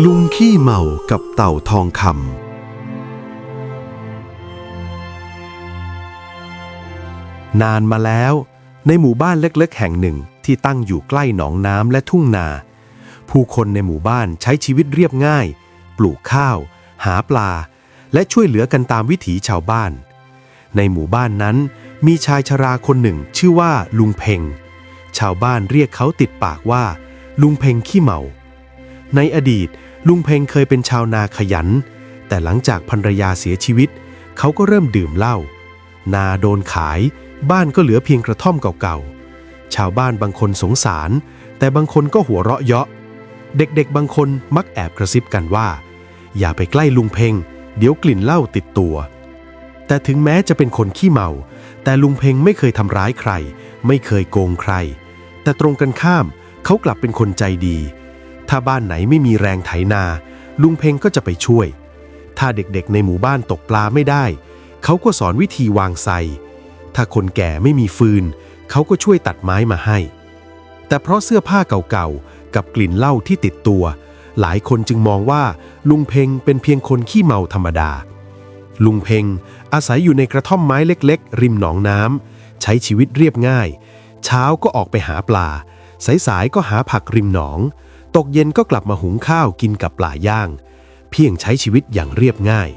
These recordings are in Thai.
ลุงขี้เมากับเต่าทองคำนานมาแล้วในหมู่บ้านเล็กๆแห่งหนึ่งที่ตั้งอยู่ใกล้หนองน้ำและทุ่งนาผู้คนในหมู่บ้านใช้ชีวิตเรียบง่ายปลูกข้าวหาปลาและช่วยเหลือกันตามวิถีชาวบ้านในหมู่บ้านนั้นมีชายชราคนหนึ่งชื่อว่าลุงเพ็งชาวบ้านเรียกเขาติดปากว่าลุงเพ็งขี้เมาในอดีตลุงเพ็งเคยเป็นชาวนาขยันแต่หลังจากภรรยาเสียชีวิตเขาก็เริ่มดื่มเหล้านาโดนขายบ้านก็เหลือเพียงกระท่อมเก่าๆชาวบ้านบางคนสงสารแต่บางคนก็หัวเราะเยาะเด็กๆบางคนมักแอบกระซิบกันว่าอย่าไปใกล้ลุงเพ็งเดี๋ยวกลิ่นเหล้าติดตัวแต่ถึงแม้จะเป็นคนขี้เมาแต่ลุงเพ็งไม่เคยทำร้ายใครไม่เคยโกงใครแต่ตรงกันข้ามเขากลับเป็นคนใจดีถ้าบ้านไหนไม่มีแรงไถนาลุงเพ็งก็จะไปช่วยถ้าเด็กๆในหมู่บ้านตกปลาไม่ได้เขาก็สอนวิธีวางไซถ้าคนแก่ไม่มีฟืนเขาก็ช่วยตัดไม้มาให้แต่เพราะเสื้อผ้าเก่าๆกับกลิ่นเหล้าที่ติดตัวหลายคนจึงมองว่าลุงเพ็งเป็นเพียงคนขี้เมาธรรมดาลุงเพ็งอาศัยอยู่ในกระท่อมไม้เล็กๆริมหนองน้ำใช้ชีวิตเรียบง่ายเช้าก็ออกไปหาปลาสายๆก็หาผักริมหนองตกเย็นก็กลับมาหุงข้าวกินกับปลาย่างเพียงใช้ชีวิตอย่างเรียบง่าย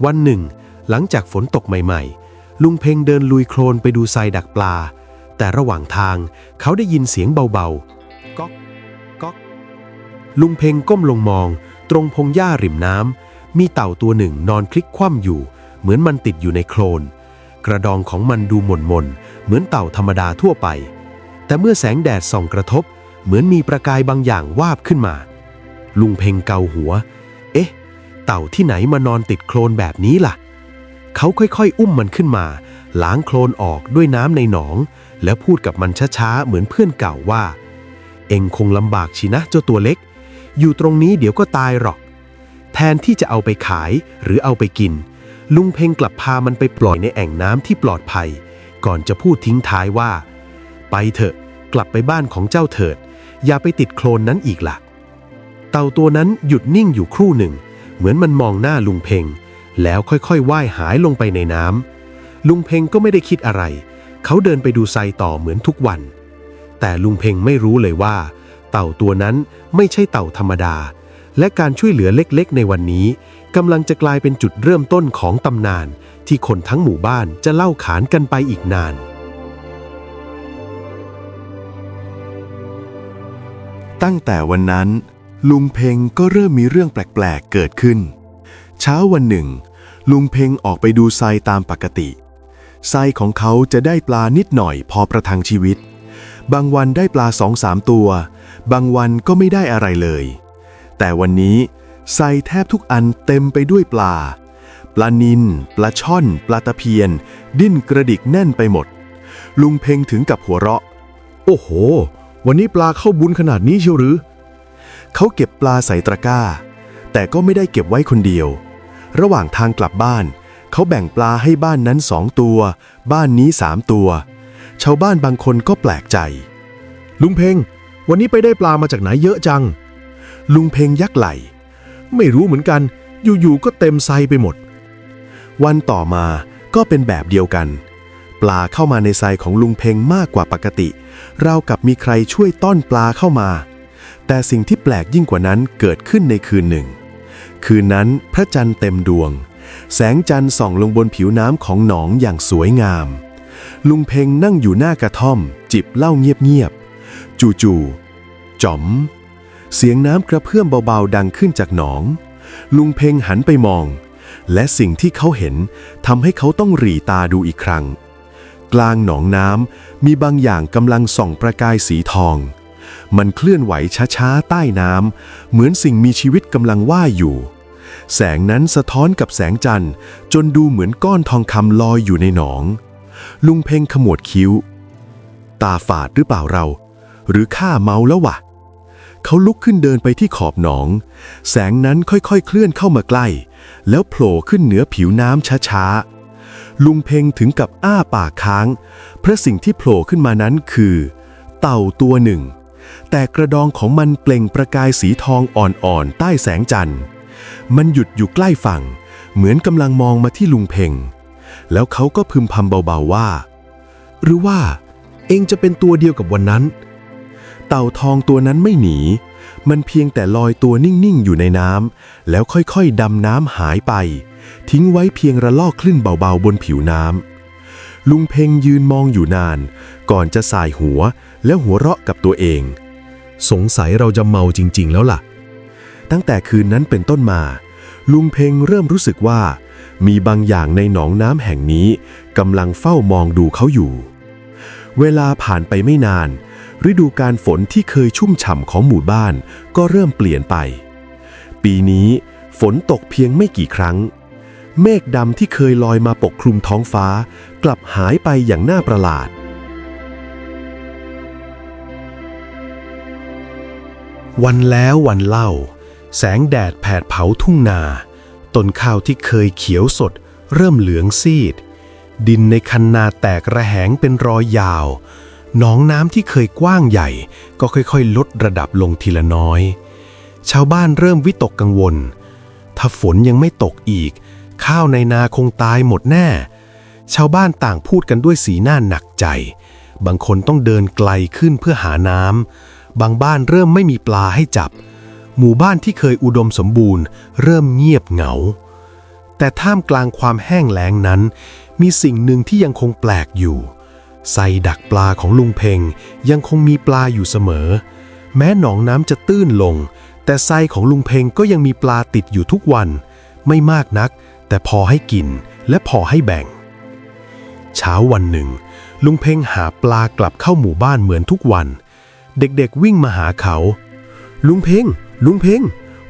วันหนึ่งหลังจากฝนตกใหม่ๆลุงเพ็งเดินลุยโคลนไปดูไซดักปลาแต่ระหว่างทางเขาได้ยินเสียงเบาๆก๊อกก๊อกลุงเพ็งก้มลงมองตรงพงหญ้าริมน้ำมีเต่าตัวหนึ่งนอนพลิกคว่ำอยู่เหมือนมันติดอยู่ในโคลนกระดองของมันดูหม่นๆเหมือนเต่าธรรมดาทั่วไปแต่เมื่อแสงแดดส่องกระทบเหมือนมีประกายบางอย่างวาบขึ้นมาลุงเพ็งเกาหัวเอ๊ะเต่าที่ไหนมานอนติดโคลนแบบนี้ล่ะเขาค่อยๆอุ้มมันขึ้นมาล้างโคลนออกด้วยน้ำในหนองแล้วพูดกับมันช้าๆเหมือนเพื่อนเก่าว่าเอ็งคงลำบากชินะเจ้าตัวเล็กอยู่ตรงนี้เดี๋ยวก็ตายหรอกแทนที่จะเอาไปขายหรือเอาไปกินลุงเพ็งกลับพามันไปปล่อยในแอ่งน้ำที่ปลอดภัยก่อนจะพูดทิ้งท้ายว่าไปเถอะกลับไปบ้านของเจ้าเถิดอย่าไปติดโคลนนั้นอีกล่ะเต่าตัวนั้นหยุดนิ่งอยู่ครู่หนึ่งเหมือนมันมองหน้าลุงเพ็งแล้วค่อยๆว่ายหายลงไปในน้ำลุงเพ็งก็ไม่ได้คิดอะไรเขาเดินไปดูไซต่อเหมือนทุกวันแต่ลุงเพ็งไม่รู้เลยว่าเต่าตัวนั้นไม่ใช่เต่าธรรมดาและการช่วยเหลือเล็กๆในวันนี้กำลังจะกลายเป็นจุดเริ่มต้นของตำนานที่คนทั้งหมู่บ้านจะเล่าขานกันไปอีกนานตั้งแต่วันนั้นลุงเพ็งก็เริ่มมีเรื่องแปลกๆเกิดขึ้นเช้าวันหนึ่งลุงเพ็งออกไปดูไซตามปกติไซของเขาจะได้ปลานิดหน่อยพอประทังชีวิตบางวันได้ปลา2-3 ตัวบางวันก็ไม่ได้อะไรเลยแต่วันนี้ไซแทบทุกอันเต็มไปด้วยปลานิลปลาช่อนปลาตะเพียนดิ้นกระดิกแน่นไปหมดลุงเพ็งถึงกับหัวเราะโอ้โหวันนี้ปลาเข้าบุญขนาดนี้เชียวหรือเขาเก็บปลาใส่ตะกร้าแต่ก็ไม่ได้เก็บไว้คนเดียวระหว่างทางกลับบ้านเขาแบ่งปลาให้บ้านนั้น2 ตัวบ้านนี้3 ตัวชาวบ้านบางคนก็แปลกใจลุงเพ็งวันนี้ไปได้ปลามาจากไหนเยอะจังลุงเพ็งยักไหล่ไม่รู้เหมือนกันอยู่ๆก็เต็มไซไปหมดวันต่อมาก็เป็นแบบเดียวกันปลาเข้ามาในไซของลุงเพ็งมากกว่าปกติราวกับมีใครช่วยต้อนปลาเข้ามาแต่สิ่งที่แปลกยิ่งกว่านั้นเกิดขึ้นในคืนหนึ่งคืนนั้นพระจันทร์เต็มดวงแสงจันทร์ส่องลงบนผิวน้ำของหนองอย่างสวยงามลุงเพ็งนั่งอยู่หน้ากระท่อมจิบเหล้าเงียบๆจู่ๆจ๋อมเสียงน้ำกระเพื่อมเบาๆดังขึ้นจากหนองลุงเพ็งหันไปมองและสิ่งที่เขาเห็นทำให้เขาต้องหรี่ตาดูอีกครั้งกลางหนองน้ำมีบางอย่างกำลังส่องประกายสีทองมันเคลื่อนไหวช้าๆใต้น้ำเหมือนสิ่งมีชีวิตกำลังว่ายอยู่แสงนั้นสะท้อนกับแสงจันทร์จนดูเหมือนก้อนทองคำลอยอยู่ในหนองลุงเพ็งขมวดคิ้วตาฝาดหรือเปล่าเราหรือข้าเมาแล้ววะเขาลุกขึ้นเดินไปที่ขอบหนองแสงนั้นค่อยๆเคลื่อนเข้ามาใกล้แล้วโผล่ขึ้นเหนือผิวน้ำช้าๆลุงเพ็งถึงกับอ้าปากค้างเพราะสิ่งที่โผล่ขึ้นมานั้นคือเต่าตัวหนึ่ง แต่กระดองของมันเปล่งประกายสีทองอ่อนๆใต้แสงจันทร์มันหยุดอยู่ใกล้ฝั่งเหมือนกำลังมองมาที่ลุงเพ่งแล้วเขาก็พึมพำเบาๆว่าหรือว่าเองจะเป็นตัวเดียวกับวันนั้นเต่าทองตัวนั้นไม่หนีมันเพียงแต่ลอยตัวนิ่งๆอยู่ในน้ำแล้วค่อยๆดำน้ำหายไปทิ้งไว้เพียงระลอกคลื่นเบาๆบนผิวน้ำลุงเพ่งยืนมองอยู่นานก่อนจะส่ายหัวแล้วหัวเราะกับตัวเองสงสัยเราจะเมาจริงๆแล้วล่ะตั้งแต่คืนนั้นเป็นต้นมาลุงเพ่งเริ่มรู้สึกว่ามีบางอย่างในหนองน้ำแห่งนี้กำลังเฝ้ามองดูเขาอยู่เวลาผ่านไปไม่นานฤดูกาลฝนที่เคยชุ่มฉ่ำของหมู่บ้านก็เริ่มเปลี่ยนไปปีนี้ฝนตกเพียงไม่กี่ครั้งเมฆดำที่เคยลอยมาปกคลุมท้องฟ้ากลับหายไปอย่างน่าประหลาดวันแล้ววันเล่าแสงแดดแผดเผาทุ่งนาต้นข้าวที่เคยเขียวสดเริ่มเหลืองซีดดินในคันนาแตกระแหงเป็นรอยยาวหนองน้ำที่เคยกว้างใหญ่ก็ค่อยๆลดระดับลงทีละน้อยชาวบ้านเริ่มวิตกกังวลถ้าฝนยังไม่ตกอีกข้าวในนาคงตายหมดแน่ชาวบ้านต่างพูดกันด้วยสีหน้าหนักใจบางคนต้องเดินไกลขึ้นเพื่อหาน้ำบางบ้านเริ่มไม่มีปลาให้จับหมู่บ้านที่เคยอุดมสมบูรณ์เริ่มเงียบเหงาแต่ท่ามกลางความแห้งแล้งนั้นมีสิ่งหนึ่งที่ยังคงแปลกอยู่ไซดักปลาของลุงเพ่งยังคงมีปลาอยู่เสมอแม้หนองน้ำจะตื้นลงแต่ไซของลุงเพ่งก็ยังมีปลาติดอยู่ทุกวันไม่มากนักแต่พอให้กินและพอให้แบ่งเช้าวันหนึ่งลุงเพ่งหาปลากลับเข้าหมู่บ้านเหมือนทุกวันเด็กๆวิ่งมาหาเขาลุงเพ่ง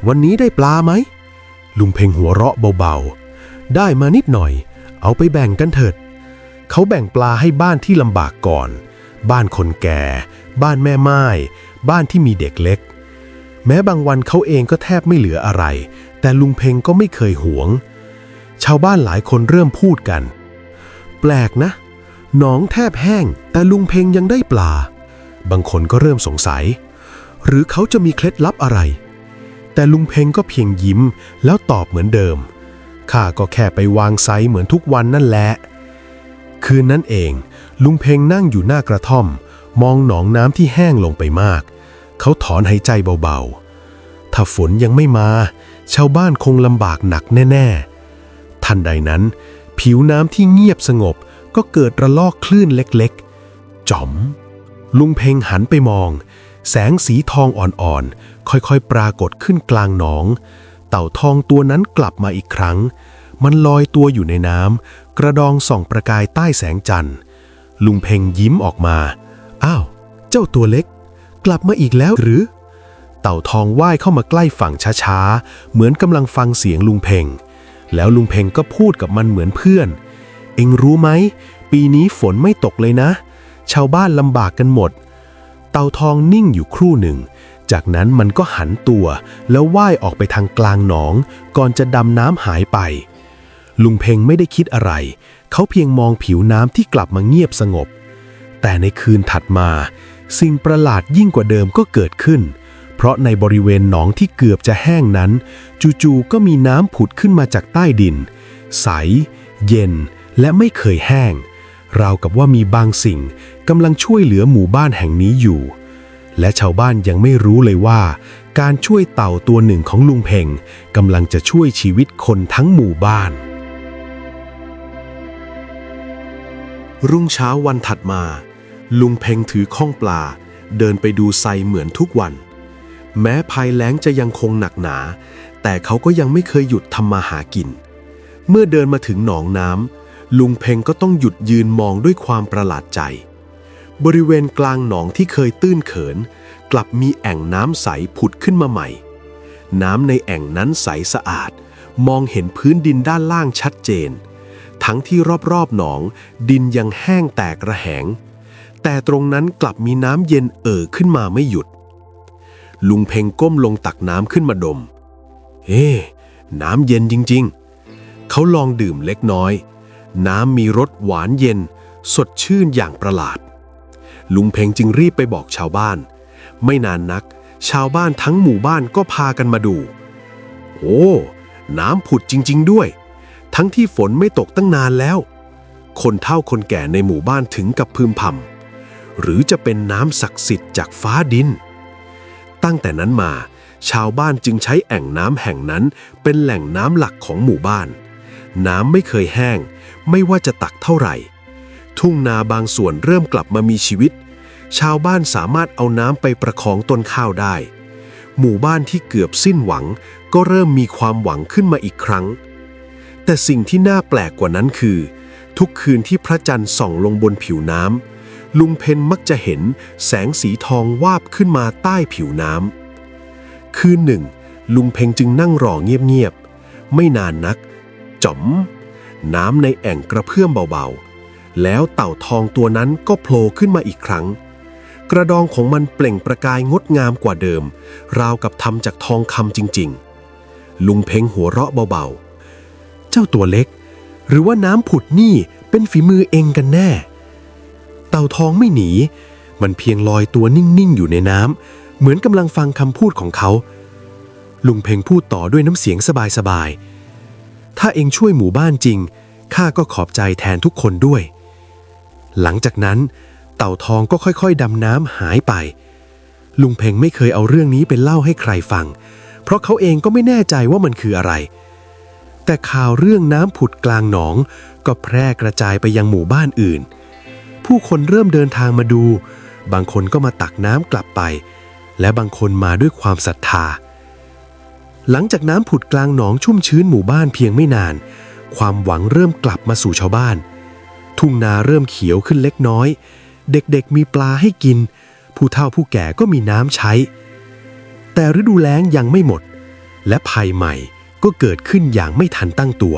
วันนี้ได้ปลาไหมลุงเพ่งหัวเราะเบาๆได้มานิดหน่อยเอาไปแบ่งกันเถิดเขาแบ่งปลาให้บ้านที่ลำบากก่อนบ้านคนแก่บ้านแม่ไม้บ้านที่มีเด็กเล็กแม้บางวันเขาเองก็แทบไม่เหลืออะไรแต่ลุงเพ่งก็ไม่เคยหวงชาวบ้านหลายคนเริ่มพูดกันแปลกนะหนองแทบแห้งแต่ลุงเพ่งยังได้ปลาบางคนก็เริ่มสงสัยหรือเขาจะมีเคล็ดลับอะไรแต่ลุงเพ่งก็เพียงยิ้มแล้วตอบเหมือนเดิมข้าก็แค่ไปวางไซเหมือนทุกวันนั่นแหละคืนนั้นเองลุงเพ่งนั่งอยู่หน้ากระท่อมมองหนองน้ำที่แห้งลงไปมากเขาถอนหายใจเบาๆถ้าฝนยังไม่มาชาวบ้านคงลำบากหนักแน่ๆทันใดนั้นผิวน้ำที่เงียบสงบก็เกิดระลอกคลื่นเล็กๆจ๋อมลุงเพ่งหันไปมองแสงสีทองอ่อนๆค่อยๆปรากฏขึ้นกลางหนองเต่าทองตัวนั้นกลับมาอีกครั้งมันลอยตัวอยู่ในน้ำกระดองส่องประกายใต้แสงจันทร์ลุงเพ่งยิ้มออกมาอ้าวเจ้าตัวเล็กกลับมาอีกแล้วหรือเต่าทองว่ายเข้ามาใกล้ฝั่งช้าๆเหมือนกำลังฟังเสียงลุงเพ่งแล้วลุงเพ่งก็พูดกับมันเหมือนเพื่อนเอ็งรู้ไหมปีนี้ฝนไม่ตกเลยนะชาวบ้านลำบากกันหมดเต่าทองนิ่งอยู่ครู่หนึ่งจากนั้นมันก็หันตัวแล้วว่ายออกไปทางกลางหนองก่อนจะดำน้ำหายไปลุงเพ่งไม่ได้คิดอะไรเขาเพียงมองผิวน้ำที่กลับมาเงียบสงบแต่ในคืนถัดมาสิ่งประหลาดยิ่งกว่าเดิมก็เกิดขึ้นเพราะในบริเวณหนองที่เกือบจะแห้งนั้นจู่ๆก็มีน้ำผุดขึ้นมาจากใต้ดินใสเย็นและไม่เคยแห้งราวกับว่ามีบางสิ่งกำลังช่วยเหลือหมู่บ้านแห่งนี้อยู่และชาวบ้านยังไม่รู้เลยว่าการช่วยเต่าตัวหนึ่งของลุงเพ่งกำลังจะช่วยชีวิตคนทั้งหมู่บ้านรุ่งเช้าวันถัดมาลุงเพ่งถือข้องปลาเดินไปดูไซเหมือนทุกวันแม้ภัยแล้งจะยังคงหนักหนาแต่เขาก็ยังไม่เคยหยุดทำมาหากินเมื่อเดินมาถึงหนองน้ำลุงเพ่งก็ต้องหยุดยืนมองด้วยความประหลาดใจบริเวณกลางหนองที่เคยตื้นเขินกลับมีแอ่งน้ำใสผุดขึ้นมาใหม่น้ำในแอ่งนั้นใสสะอาดมองเห็นพื้นดินด้านล่างชัดเจนทั้งที่รอบๆหนองดินยังแห้งแตกระแหงแต่ตรงนั้นกลับมีน้ำเย็นขึ้นมาไม่หยุดลุงเพ่งก้มลงตักน้ำขึ้นมาดมน้ำเย็นจริงๆเขาลองดื่มเล็กน้อยน้ำมีรสหวานเย็นสดชื่นอย่างประหลาดลุงเพ่งจึงรีบไปบอกชาวบ้าน ไม่นานนักชาวบ้านทั้งหมู่บ้านก็พากันมาดูโอ้น้ำผุดจริงๆด้วยทั้งที่ฝนไม่ตกตั้งนานแล้วคนเฒ่าคนแก่ในหมู่บ้านถึงกับพึมพำหรือจะเป็นน้ำศักดิ์สิทธิ์จากฟ้าดินตั้งแต่นั้นมาชาวบ้านจึงใช้แอ่งน้ำแห่งนั้นเป็นแหล่งน้ำหลักของหมู่บ้านน้ำไม่เคยแห้งไม่ว่าจะตักเท่าไหร่ทุ่งนาบางส่วนเริ่มกลับมามีชีวิตชาวบ้านสามารถเอาน้ำไปประคองต้นข้าวได้หมู่บ้านที่เกือบสิ้นหวังก็เริ่มมีความหวังขึ้นมาอีกครั้งแต่สิ่งที่น่าแปลกกว่านั้นคือทุกคืนที่พระจันทร์ส่องลงบนผิวน้ำลุงเพนมักจะเห็นแสงสีทองวาบขึ้นมาใต้ผิวน้ำคืนหนึ่งลุงเพ็งจึงนั่งรอเงียบๆไม่นานนักจ๋อมน้ำในแอ่งกระเพื่อมเบาๆแล้วเต่าทองตัวนั้นก็โผล่ขึ้นมาอีกครั้งกระดองของมันเปล่งประกายงดงามกว่าเดิมราวกับทำจากทองคำจริงๆลุงเพ็งหัวเราะเบาๆเจ้าตัวเล็กหรือว่าน้ำผุดนี่เป็นฝีมือเองกันแน่เต่าทองไม่หนีมันเพียงลอยตัวนิ่งๆอยู่ในน้ำเหมือนกำลังฟังคำพูดของเขาลุงเพ็งพูดต่อด้วยน้ำเสียงสบายๆถ้าเองช่วยหมู่บ้านจริงข้าก็ขอบใจแทนทุกคนด้วยหลังจากนั้นเต่าทองก็ค่อยๆดำน้ำหายไปลุงเพ็งไม่เคยเอาเรื่องนี้ไปเล่าให้ใครฟังเพราะเขาเองก็ไม่แน่ใจว่ามันคืออะไรแต่ข่าวเรื่องน้ำผุดกลางหนองก็แพร่กระจายไปยังหมู่บ้านอื่นผู้คนเริ่มเดินทางมาดูบางคนก็มาตักน้ำกลับไปและบางคนมาด้วยความศรัทธาหลังจากน้ำผุดกลางหนองชุ่มชื้นหมู่บ้านเพียงไม่นานความหวังเริ่มกลับมาสู่ชาวบ้านทุ่งนาเริ่มเขียวขึ้นเล็กน้อยเด็กๆมีปลาให้กินผู้เฒ่าผู้แก่ก็มีน้ำใช้แต่ฤดูแล้งยังไม่หมดและภัยใหม่ก็เกิดขึ้นอย่างไม่ทันตั้งตัว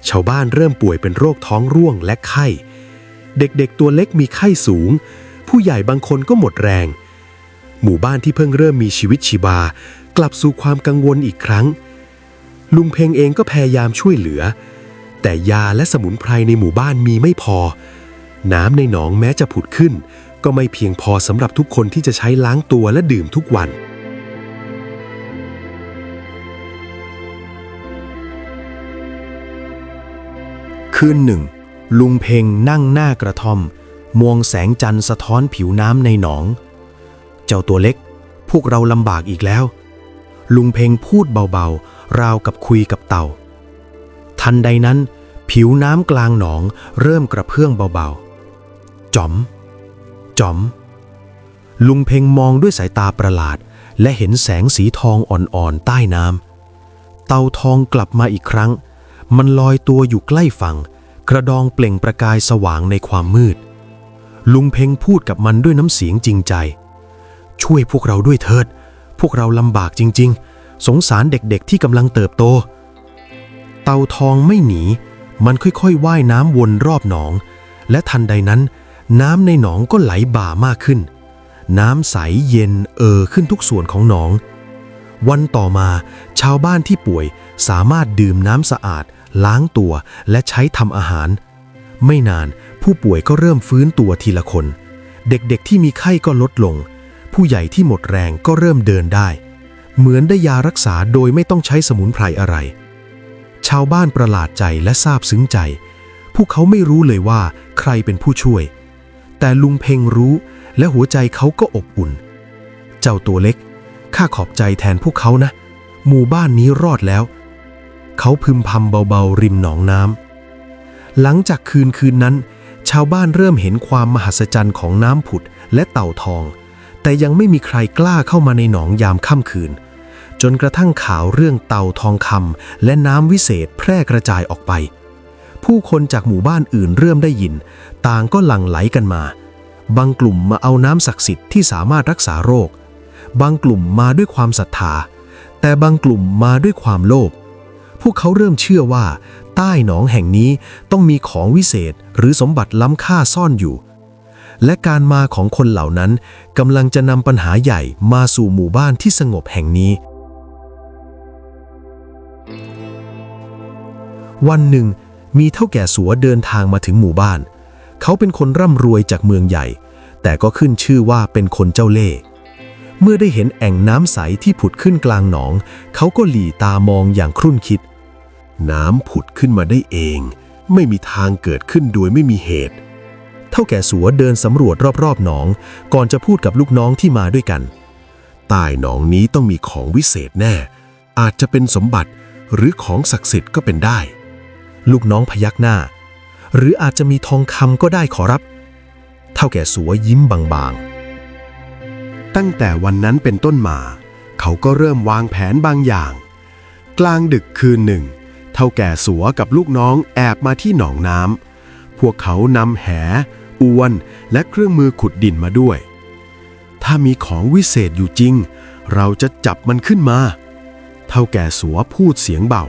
ชาวบ้านเริ่มป่วยเป็นโรคท้องร่วงและไข้เด็กๆตัวเล็กมีไข้สูงผู้ใหญ่บางคนก็หมดแรงหมู่บ้านที่เพิ่งเริ่มมีชีวิตชีวากลับสู่ความกังวลอีกครั้งลุงเพ็งเองก็พยายามช่วยเหลือแต่ยาและสมุนไพรในหมู่บ้านมีไม่พอน้ำในหนองแม้จะผุดขึ้นก็ไม่เพียงพอสำหรับทุกคนที่จะใช้ล้างตัวและดื่มทุกวันคืนหนึ่งลุงเพ็งนั่งหน้ากระท่อมมองแสงจันทร์สะท้อนผิวน้ำในหนองเจ้าตัวเล็กพวกเราลำบากอีกแล้วลุงเพ็งพูดเบาๆราวกับคุยกับเต่าทันใดนั้นผิวน้ำกลางหนองเริ่มกระเพื่อมเบาๆจ๋อมจ๋อมลุงเพ็งมองด้วยสายตาประหลาดและเห็นแสงสีทองอ่อนๆใต้น้ำเต่าทองกลับมาอีกครั้งมันลอยตัวอยู่ใกล้ฝั่งกระดองเปล่งประกายสว่างในความมืดลุงเพ็งพูดกับมันด้วยน้ำเสียงจริงใจช่วยพวกเราด้วยเถิดพวกเราลำบากจริงๆสงสารเด็กๆที่กำลังเติบโตเต่าทองไม่หนีมันค่อยๆว่ายน้ำวนรอบหนองและทันใดนั้นน้ำในหนองก็ไหลบ่ามากขึ้นน้ำใสเย็นขึ้นทุกส่วนของหนองวันต่อมาชาวบ้านที่ป่วยสามารถดื่มน้ำสะอาดล้างตัวและใช้ทำอาหารไม่นานผู้ป่วยก็เริ่มฟื้นตัวทีละคนเด็กๆที่มีไข้ก็ลดลงผู้ใหญ่ที่หมดแรงก็เริ่มเดินได้เหมือนได้ยารักษาโดยไม่ต้องใช้สมุนไพรอะไรชาวบ้านประหลาดใจและซาบซึ้งใจพวกเขาไม่รู้เลยว่าใครเป็นผู้ช่วยแต่ลุงเพ็งรู้และหัวใจเขาก็อบอุ่นเจ้าตัวเล็กข้าขอบใจแทนพวกเขานะหมู่บ้านนี้รอดแล้วเขาพึมพำเบาๆริมหนองน้ำหลังจากคืนนั้นชาวบ้านเริ่มเห็นความมหัศจรรย์ของน้ำผุดและเต่าทองแต่ยังไม่มีใครกล้าเข้ามาในหนองยามค่ำคืนจนกระทั่งข่าวเรื่องเต่าทองคำและน้ำวิเศษแพร่กระจายออกไปผู้คนจากหมู่บ้านอื่นเริ่มได้ยินต่างก็หลั่งไหลกันมาบางกลุ่มมาเอาน้ำศักดิ์สิทธิ์ที่สามารถรักษาโรคบางกลุ่มมาด้วยความศรัทธาแต่บางกลุ่มมาด้วยความโลภพวกเขาเริ่มเชื่อว่าใต้หนองแห่งนี้ต้องมีของวิเศษหรือสมบัติล้ำค่าซ่อนอยู่และการมาของคนเหล่านั้นกำลังจะนำปัญหาใหญ่มาสู่หมู่บ้านที่สงบแห่งนี้วันหนึ่งมีเฒ่าแก่สัวเดินทางมาถึงหมู่บ้านเขาเป็นคนร่ำรวยจากเมืองใหญ่แต่ก็ขึ้นชื่อว่าเป็นคนเจ้าเล่ห์ เมื่อได้เห็นแอ่งน้ำใสที่ผุดขึ้นกลางหนองเขาก็หลีตามองอย่างครุ่นคิดน้ำผุดขึ้นมาได้เองไม่มีทางเกิดขึ้นโดยไม่มีเหตุเท่าแก่สัวเดินสำรวจรอบๆหนองก่อนจะพูดกับลูกน้องที่มาด้วยกันใต้หนองนี้ต้องมีของวิเศษแน่อาจจะเป็นสมบัติหรือของศักดิ์สิทธิ์ก็เป็นได้ลูกน้องพยักหน้าหรืออาจจะมีทองคำก็ได้ขอรับเท่าแก่สัวยิ้มบางๆตั้งแต่วันนั้นเป็นต้นมาเขาก็เริ่มวางแผนบางอย่างกลางดึกคืนหนึ่งเท่าแก่สัวกับลูกน้องแอบมาที่หนองน้ำพวกเขานำแหอวนและเครื่องมือขุดดินมาด้วยถ้ามีของวิเศษอยู่จริงเราจะจับมันขึ้นมาเท่าแก่สัวพูดเสียงเบา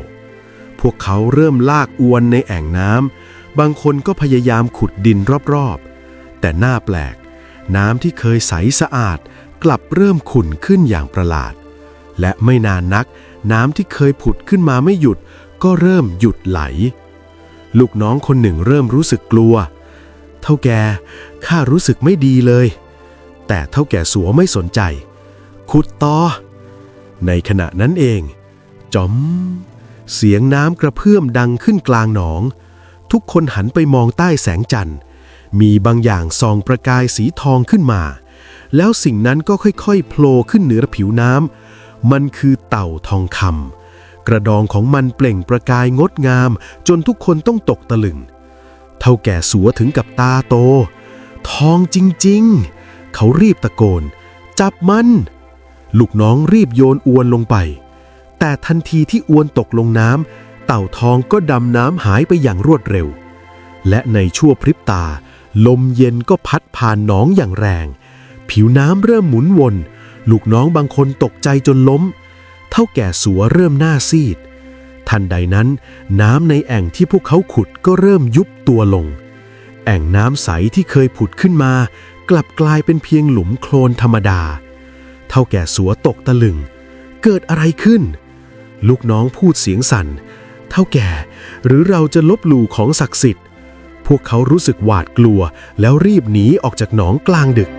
พวกเขาเริ่มลากอวนในแอ่งน้ำบางคนก็พยายามขุดดินรอบๆแต่น่าแปลกน้ำที่เคยใสสะอาดกลับเริ่มขุ่นขึ้นอย่างประหลาดและไม่นานนักน้ำที่เคยผุดขึ้นมาไม่หยุดก็เริ่มหยุดไหลลูกน้องคนหนึ่งเริ่มรู้สึกกลัวเท่าแก่ข้ารู้สึกไม่ดีเลยแต่เท่าแก่สัวไม่สนใจขุดต่อในขณะนั้นเองจ๋อมเสียงน้ำกระเพื่อมดังขึ้นกลางหนองทุกคนหันไปมองใต้แสงจันทร์มีบางอย่างส่องประกายสีทองขึ้นมาแล้วสิ่งนั้นก็ค่อยๆโผล่ขึ้นเหนือผิวน้ำมันคือเต่าทองคำกระดองของมันเปล่งประกายงดงามจนทุกคนต้องตกตะลึงเท่าแก่สัวถึงกับตาโตทองจริงๆเขารีบตะโกนจับมันลูกน้องรีบโยนอวนลงไปแต่ทันทีที่อวนตกลงน้ำเต่าทองก็ดำน้ำหายไปอย่างรวดเร็วและในชั่วพริบตาลมเย็นก็พัดผ่านหนองอย่างแรงผิวน้ำเริ่มหมุนวนลูกน้องบางคนตกใจจนล้มเท่าแก่สัวเริ่มหน้าซีดทันใดนั้นน้ำในแอ่งที่พวกเขาขุดก็เริ่มยุบตัวลงแอ่งน้ำใสที่เคยผุดขึ้นมากลับกลายเป็นเพียงหลุมโคลนธรรมดาเท่าแก่สัวตกตะลึงเกิดอะไรขึ้นลูกน้องพูดเสียงสั่นเท่าแก่หรือเราจะลบหลู่ของศักดิ์สิทธิ์พวกเขารู้สึกหวาดกลัวแล้วรีบหนีออกจากหนองกลางดึก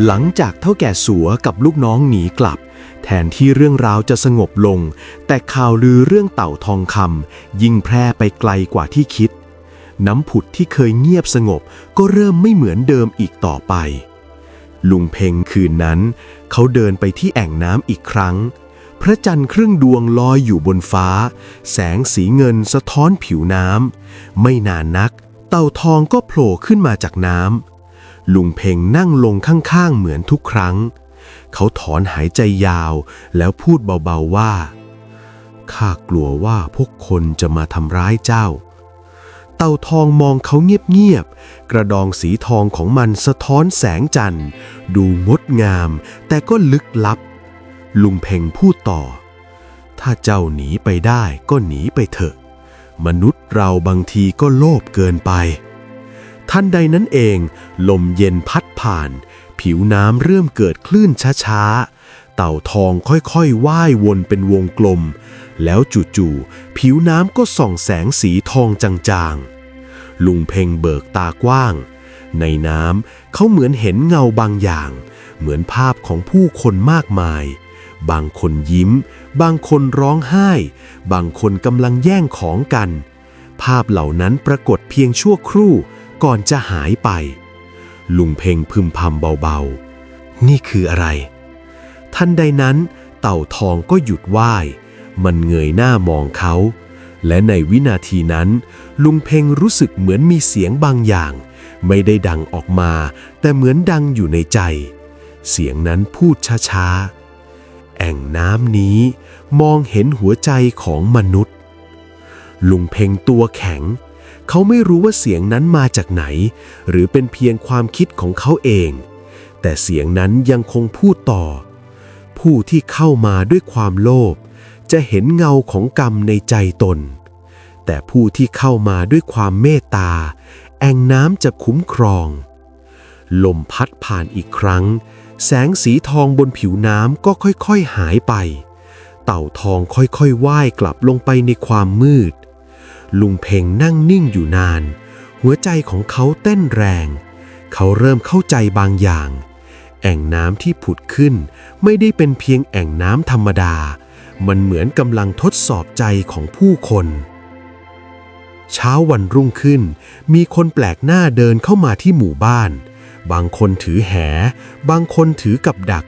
หลังจากเท่าแก่สัวกับลูกน้องหนีกลับแทนที่เรื่องราวจะสงบลงแต่ข่าวลือเรื่องเต่าทองคำยิ่งแพร่ไปไกลกว่าที่คิดน้ำผุดที่เคยเงียบสงบก็เริ่มไม่เหมือนเดิมอีกต่อไปลุงเพ็งคืนนั้นเขาเดินไปที่แอ่งน้ำอีกครั้งพระจันทร์ครึ่งดวงลอยอยู่บนฟ้าแสงสีเงินสะท้อนผิวน้ำไม่นานนักเต่าทองก็โผล่ขึ้นมาจากน้ำลุงเพ็งนั่งลงข้างๆเหมือนทุกครั้งเขาถอนหายใจยาวแล้วพูดเบาๆว่าข้ากลัวว่าพวกคนจะมาทำร้ายเจ้าเต่าทองมองเขาเงียบๆกระดองสีทองของมันสะท้อนแสงจันทร์ดูงดงามแต่ก็ลึกลับลุงเพ็งพูดต่อถ้าเจ้าหนีไปได้ก็หนีไปเถอะมนุษย์เราบางทีก็โลภเกินไปทันใดนั้นเองลมเย็นพัดผ่านผิวน้ำเริ่มเกิดคลื่นช้าๆเต่าทองค่อยๆว่ายวนเป็นวงกลมแล้วจู่ๆผิวน้ำก็ส่องแสงสีทองจางๆลุงเพ็งเบิกตากว้างในน้ำเขาเหมือนเห็นเงาบางอย่างเหมือนภาพของผู้คนมากมายบางคนยิ้มบางคนร้องไห้บางคนกำลังแย่งของกันภาพเหล่านั้นปรากฏเพียงชั่วครู่ก่อนจะหายไปลุงเพ็งพึมพำเบาๆนี่คืออะไรทันใดนั้นเต่าทองก็หยุดว่ายมันเงยหน้ามองเขาและในวินาทีนั้นลุงเพ็งรู้สึกเหมือนมีเสียงบางอย่างไม่ได้ดังออกมาแต่เหมือนดังอยู่ในใจเสียงนั้นพูดช้าๆแอ่งน้ำนี้มองเห็นหัวใจของมนุษย์ลุงเพ็งตัวแข็งเขาไม่รู้ว่าเสียงนั้นมาจากไหนหรือเป็นเพียงความคิดของเขาเองแต่เสียงนั้นยังคงพูดต่อผู้ที่เข้ามาด้วยความโลภจะเห็นเงาของกรรมในใจตนแต่ผู้ที่เข้ามาด้วยความเมตตาแอ่งน้ำจะคุ้มครองลมพัดผ่านอีกครั้งแสงสีทองบนผิวน้ำก็ค่อยๆหายไปเต่าทองค่อยๆว่ายกลับลงไปในความมืดลุงเพ็งนั่งนิ่งอยู่นาน หัวใจของเขาเต้นแรง เขาเริ่มเข้าใจบางอย่างแอ่งน้ำที่ผุดขึ้นไม่ได้เป็นเพียงแอ่งน้ำธรรมดามันเหมือนกำลังทดสอบใจของผู้คนเช้าวันรุ่งขึ้นมีคนแปลกหน้าเดินเข้ามาที่หมู่บ้านบางคนถือแหบางคนถือกับดัก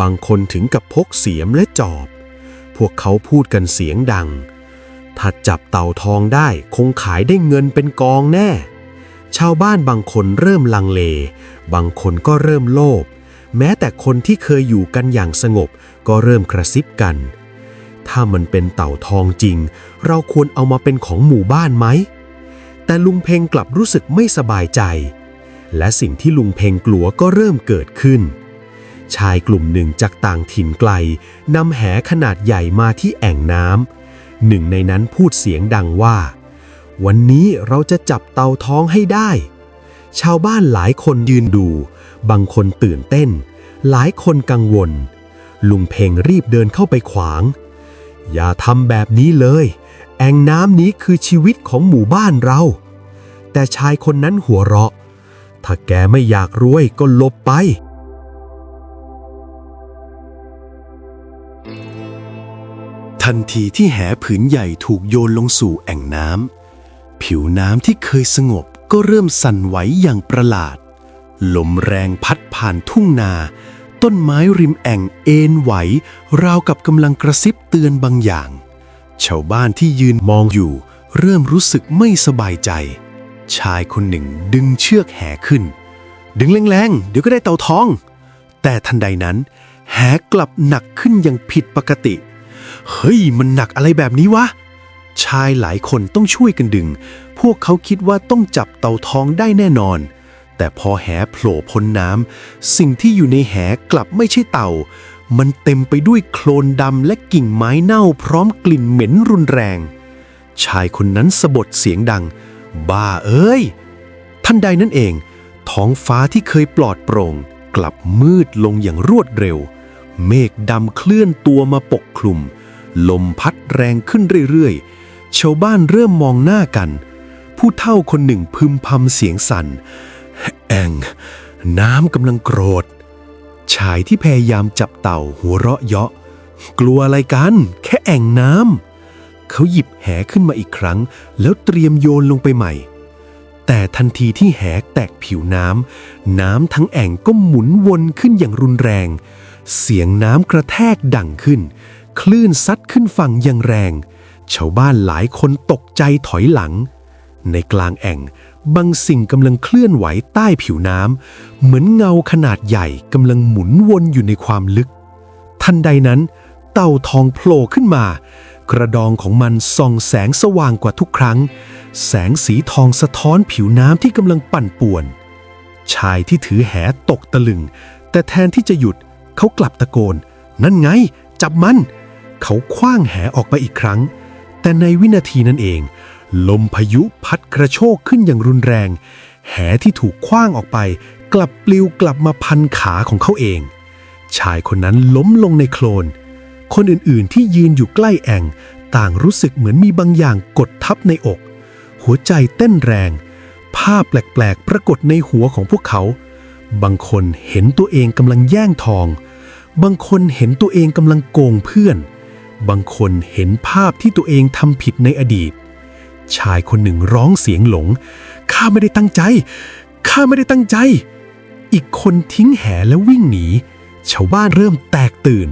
บางคนถึงกับพกเสียมและจอบพวกเขาพูดกันเสียงดังถ้าจับเต่าทองได้คงขายได้เงินเป็นกองแน่ชาวบ้านบางคนเริ่มลังเลบางคนก็เริ่มโลภแม้แต่คนที่เคยอยู่กันอย่างสงบก็เริ่มกระซิบกันถ้ามันเป็นเต่าทองจริงเราควรเอามาเป็นของหมู่บ้านไหมแต่ลุงเพ็งกลับรู้สึกไม่สบายใจและสิ่งที่ลุงเพ็งกลัวก็เริ่มเกิดขึ้นชายกลุ่มหนึ่งจากต่างถิ่นไกลนำแหขนาดใหญ่มาที่แอ่งน้ำหนึ่งในนั้นพูดเสียงดังว่าวันนี้เราจะจับเต่าทองให้ได้ชาวบ้านหลายคนยืนดูบางคนตื่นเต้นหลายคนกังวลลุงเพ็งรีบเดินเข้าไปขวางอย่าทำแบบนี้เลยแอ่งน้ำนี้คือชีวิตของหมู่บ้านเราแต่ชายคนนั้นหัวเราะถ้าแกไม่อยากรวยก็หลบไปทันทีที่แหผืนใหญ่ถูกโยนลงสู่แอ่งน้ำผิวน้ำที่เคยสงบก็เริ่มสั่นไหวอย่างประหลาดลมแรงพัดผ่านทุ่งนาต้นไม้ริมแอ่งเอ็นไหวราวกับกำลังกระซิบเตือนบางอย่างชาวบ้านที่ยืนมองอยู่เริ่มรู้สึกไม่สบายใจชายคนหนึ่งดึงเชือกแหขึ้นดึงแรงๆเดี๋ยวก็ได้เต่าทองแต่ทันใดนั้นแหกลับหนักขึ้นอย่างผิดปกติเฮ้ยมันหนักอะไรแบบนี้วะชายหลายคนต้องช่วยกันดึงพวกเขาคิดว่าต้องจับเต่าทองได้แน่นอนแต่พอแหโผล่พ้นน้ำสิ่งที่อยู่ในแหกลับไม่ใช่เต่ามันเต็มไปด้วยโคลนดำและกิ่งไม้เน่าพร้อมกลิ่นเหม็นรุนแรงชายคนนั้นสะบดเสียงดังบ้าเอ้ยทันใดนั้นเองท้องฟ้าที่เคยปลอดโปร่งกลับมืดลงอย่างรวดเร็วเมฆดำเคลื่อนตัวมาปกคลุมลมพัดแรงขึ้นเรื่อยๆชาวบ้านเริ่มมองหน้ากันผู้เฒ่าคนหนึ่งพึมพำเสียงสั่นแอ่งน้ำกำลังโกรธชายที่พยายามจับเต่าหัวเราะเยาะกลัวอะไรกันแค่แอ่งน้ำเขาหยิบแหขึ้นมาอีกครั้งแล้วเตรียมโยนลงไปใหม่แต่ทันทีที่แหแตกผิวน้ำทั้งแอ่งก็หมุนวนขึ้นอย่างรุนแรงเสียงน้ำกระแทกดังขึ้นคลื่นซัดขึ้นฝั่งอย่างแรงชาวบ้านหลายคนตกใจถอยหลังในกลางแอ่งบางสิ่งกำลังเคลื่อนไหวใต้ผิวน้ำเหมือนเงาขนาดใหญ่กำลังหมุนวนอยู่ในความลึกทันใดนั้นเต่าทองโผล่ขึ้นมากระดองของมันส่องแสงสว่างกว่าทุกครั้งแสงสีทองสะท้อนผิวน้ำที่กำลังปั่นป่วนชายที่ถือแหตกตะลึงแต่แทนที่จะหยุดเขากลับตะโกนนั่นไงจับมันเขาขว้างแหออกไปอีกครั้งแต่ในวินาทีนั้นเองลมพายุพัดกระโชกขึ้นอย่างรุนแรงแหที่ถูกขว้างออกไปกลับปลิวกลับมาพันขาของเขาเองชายคนนั้นล้มลงในโคลนคนอื่นๆที่ยืนอยู่ใกล้แอ่งต่างรู้สึกเหมือนมีบางอย่างกดทับในอกหัวใจเต้นแรงภาพแปลกๆปรากฏในหัวของพวกเขาบางคนเห็นตัวเองกำลังแย่งทองบางคนเห็นตัวเองกำลังโกงเพื่อนบางคนเห็นภาพที่ตัวเองทำผิดในอดีตชายคนหนึ่งร้องเสียงหลงข้าไม่ได้ตั้งใจข้าไม่ได้ตั้งใจอีกคนทิ้งแหแล้ววิ่งหนีชาวบ้านเริ่มแตกตื่น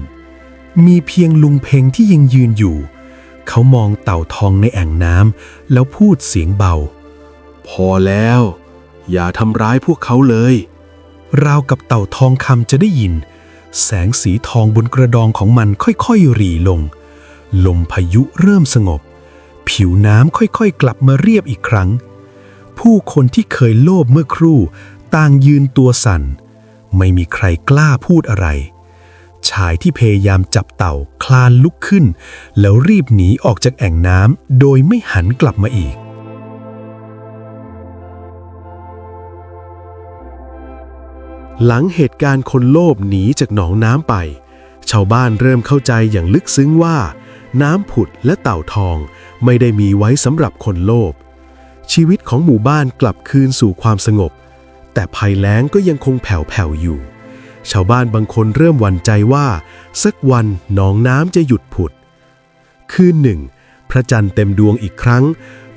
มีเพียงลุงเพ็งที่ยังยืนอยู่เขามองเต่าทองในแอ่งน้ำแล้วพูดเสียงเบาพอแล้วอย่าทำร้ายพวกเขาเลยราวกับเต่าทองคำจะได้ยินแสงสีทองบนกระดองของมันค่อยๆหรี่ลงลมพายุเริ่มสงบผิวน้ำค่อยๆกลับมาเรียบอีกครั้งผู้คนที่เคยโลภเมื่อครู่ต่างยืนตัวสั่นไม่มีใครกล้าพูดอะไรชายที่พยายามจับเต่าคลานลุกขึ้นแล้วรีบหนีออกจากแอ่งน้ำโดยไม่หันกลับมาอีกหลังเหตุการณ์คนโลภหนีจากหนองน้ำไปชาวบ้านเริ่มเข้าใจอย่างลึกซึ้งว่าน้ำผุดและเต่าทองไม่ได้มีไว้สำหรับคนโลภ ชีวิตของหมู่บ้านกลับคืนสู่ความสงบแต่ภัยแล้งก็ยังคงแผ่วๆอยู่ชาวบ้านบางคนเริ่มหวั่นใจว่าสักวันหนองน้ำจะหยุดผุดคืนหนึ่งพระจันทร์เต็มดวงอีกครั้ง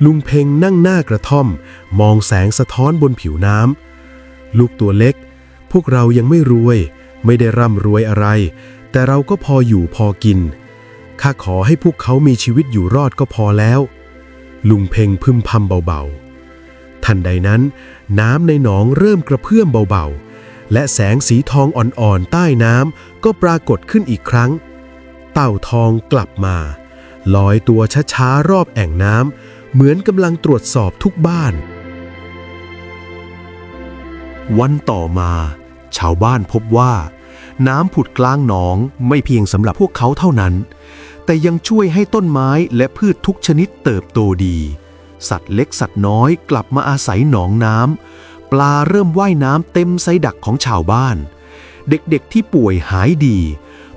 ลุงเพ็งนั่งหน้ากระท่อมมองแสงสะท้อนบนผิวน้ำลูกตัวเล็กพวกเรายังไม่รวยไม่ได้ร่ำรวยอะไรแต่เราก็พออยู่พอกินข้าขอให้พวกเขามีชีวิตอยู่รอดก็พอแล้วลุงเพ็งพึมพำเบาๆทันใดนั้นน้ำในหนองเริ่มกระเพื่อมเบาๆและแสงสีทองอ่อนๆใต้น้ำก็ปรากฏขึ้นอีกครั้งเต่าทองกลับมาลอยตัวช้าๆรอบแอ่งน้ำเหมือนกำลังตรวจสอบทุกบ้านวันต่อมาชาวบ้านพบว่าน้ำผุดกลางหนองไม่เพียงสำหรับพวกเขาเท่านั้นแต่ยังช่วยให้ต้นไม้และพืชทุกชนิดเติบโตดีสัตว์เล็กสัตว์น้อยกลับมาอาศัยหนองน้ำปลาเริ่มว่ายน้ำเต็มไซดักของชาวบ้านเด็กๆที่ป่วยหายดี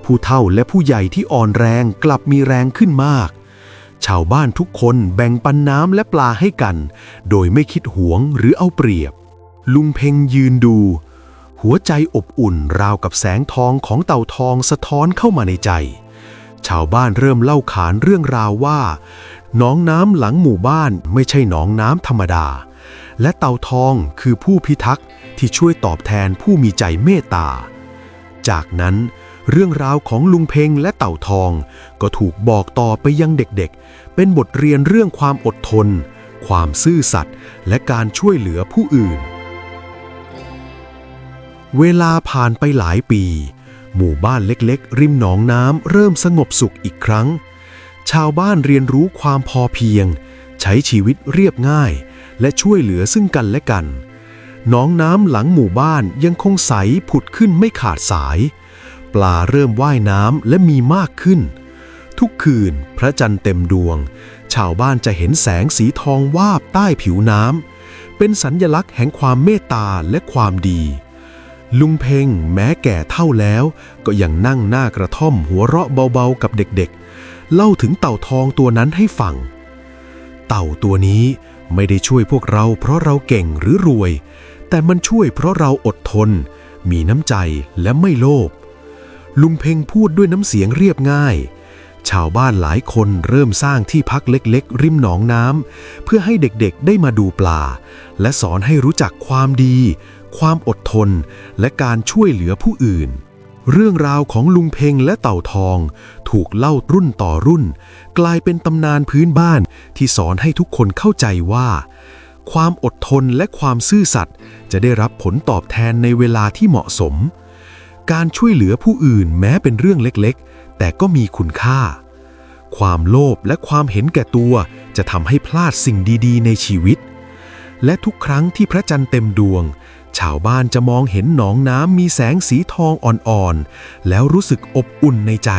ผู้เฒ่าและผู้ใหญ่ที่อ่อนแรงกลับมีแรงขึ้นมากชาวบ้านทุกคนแบ่งปันน้ำและปลาให้กันโดยไม่คิดหวงหรือเอาเปรียบลุงเพ็งยืนดูหัวใจอบอุ่นราวกับแสงทองของเต่าทองสะท้อนเข้ามาในใจชาวบ้านเริ่มเล่าขานเรื่องราวว่าหนองน้ำหลังหมู่บ้านไม่ใช่หนองน้ำธรรมดาและเต่าทองคือผู้พิทักษ์ที่ช่วยตอบแทนผู้มีใจเมตตาจากนั้นเรื่องราวของลุงเพ็งและเต่าทองก็ถูกบอกต่อไปยังเด็กๆเป็นบทเรียนเรื่องความอดทนความซื่อสัตย์และการช่วยเหลือผู้อื่นเวลาผ่านไปหลายปีหมู่บ้านเล็กๆริมหนองน้ำเริ่มสงบสุขอีกครั้งชาวบ้านเรียนรู้ความพอเพียงใช้ชีวิตเรียบง่ายและช่วยเหลือซึ่งกันและกันหนองน้ำหลังหมู่บ้านยังคงใสผุดขึ้นไม่ขาดสายปลาเริ่มว่ายน้ำและมีมากขึ้นทุกคืนพระจันทร์เต็มดวงชาวบ้านจะเห็นแสงสีทองวาบใต้ผิวน้ำเป็นสัญลักษณ์แห่งความเมตตาและความดีลุงเพ็งแม้แก่เฒ่าแล้วก็ยังนั่งหน้ากระท่อมหัวเราะเบาๆกับเด็กๆเล่าถึงเต่าทองตัวนั้นให้ฟังเต่าตัวนี้ไม่ได้ช่วยพวกเราเพราะเราเก่งหรือรวยแต่มันช่วยเพราะเราอดทนมีน้ำใจและไม่โลภลุงเพ็งพูดด้วยน้ำเสียงเรียบง่ายชาวบ้านหลายคนเริ่มสร้างที่พักเล็กๆริมหนองน้ำเพื่อให้เด็กๆได้มาดูปลาและสอนให้รู้จักความดีความอดทนและการช่วยเหลือผู้อื่นเรื่องราวของลุงเพ็งและเต่าทองถูกเล่ารุ่นต่อรุ่นกลายเป็นตำนานพื้นบ้านที่สอนให้ทุกคนเข้าใจว่าความอดทนและความซื่อสัตย์จะได้รับผลตอบแทนในเวลาที่เหมาะสมการช่วยเหลือผู้อื่นแม้เป็นเรื่องเล็กๆแต่ก็มีคุณค่าความโลภและความเห็นแก่ตัวจะทำให้พลาดสิ่งดีๆในชีวิตและทุกครั้งที่พระจันทร์เต็มดวงชาวบ้านจะมองเห็นหนองน้ำมีแสงสีทองอ่อนๆแล้วรู้สึกอบอุ่นในใจ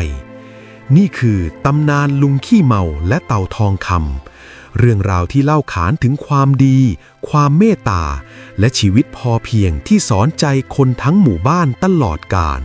นี่คือตำนานลุงขี้เมาและเต่าทองคำเรื่องราวที่เล่าขานถึงความดีความเมตตาและชีวิตพอเพียงที่สอนใจคนทั้งหมู่บ้านตลอดกาล